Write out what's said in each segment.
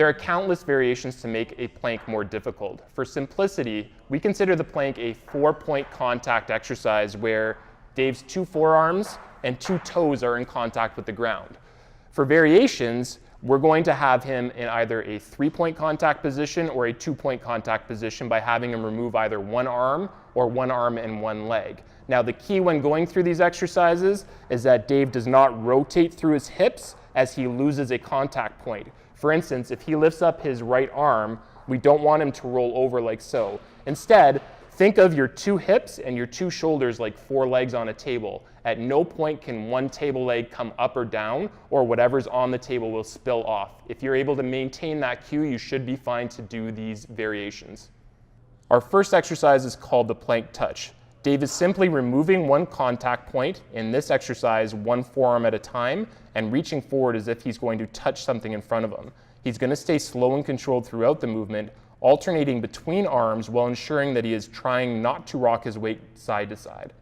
There are countless variations to make a plank more difficult. For simplicity, we consider the plank a 4-point contact exercise where Dave's 2 forearms and 2 toes are in contact with the ground. For variations, we're going to have him in either a 3-point contact position or a 2-point contact position by having him remove either 1 arm or 1 arm and 1 leg. Now, the key when going through these exercises is that Dave does not rotate through his hips as he loses a contact point. For instance, if he lifts up his right arm, we don't want him to roll over like so. Instead, think of your 2 hips and your 2 shoulders like 4 legs on a table. At no point can 1 table leg come up or down, or whatever's on the table will spill off. If you're able to maintain that cue, you should be fine to do these variations. Our first exercise is called the plank touch. Dave is simply removing 1 contact point, in this exercise 1 forearm at a time, and reaching forward as if he's going to touch something in front of him. He's going to stay slow and controlled throughout the movement, alternating between arms while ensuring that he is trying not to rock his weight side to side.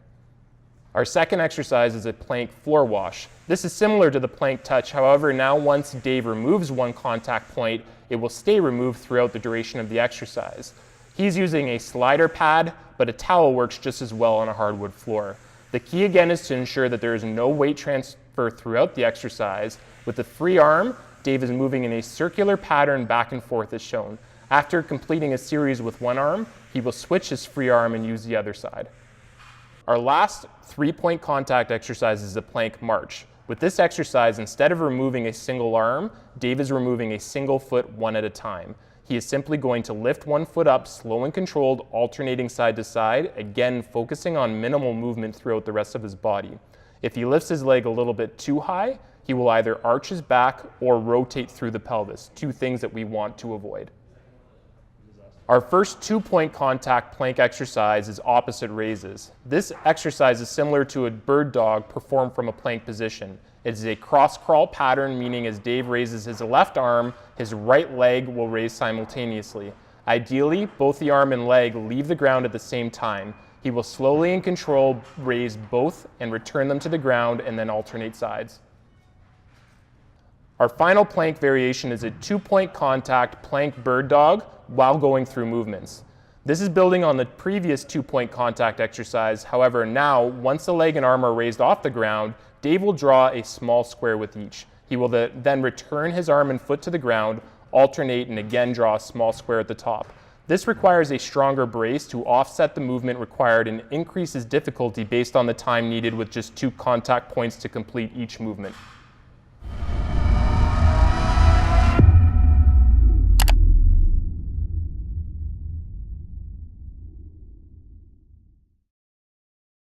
Our second exercise is a plank floor wash. This is similar to the plank touch, however, now once Dave removes 1 contact point, it will stay removed throughout the duration of the exercise. He's using a slider pad, but a towel works just as well on a hardwood floor. The key again is to ensure that there is no weight transfer throughout the exercise. With the free arm, Dave is moving in a circular pattern back and forth as shown. After completing a series with 1 arm, he will switch his free arm and use the other side. Our last 3-point contact exercise is a plank march. With this exercise, instead of removing a single arm, Dave is removing a single foot 1 at a time. He is simply going to lift 1 foot up, slow and controlled, alternating side to side, again focusing on minimal movement throughout the rest of his body. If he lifts his leg a little bit too high, he will either arch his back or rotate through the pelvis, 2 things that we want to avoid. Our first 2-point contact plank exercise is opposite raises. This exercise is similar to a bird dog performed from a plank position. It is a cross crawl pattern, meaning as Dave raises his left arm, his right leg will raise simultaneously. Ideally, both the arm and leg leave the ground at the same time. He will slowly and controlled raise both and return them to the ground and then alternate sides. Our final plank variation is a 2-point contact plank bird dog while going through movements. This is building on the previous 2-point contact exercise. However, now, once the leg and arm are raised off the ground, Dave will draw a small square with each. He will then return his arm and foot to the ground, alternate, and again draw a small square at the top. This requires a stronger brace to offset the movement required and increases difficulty based on the time needed with just 2 contact points to complete each movement.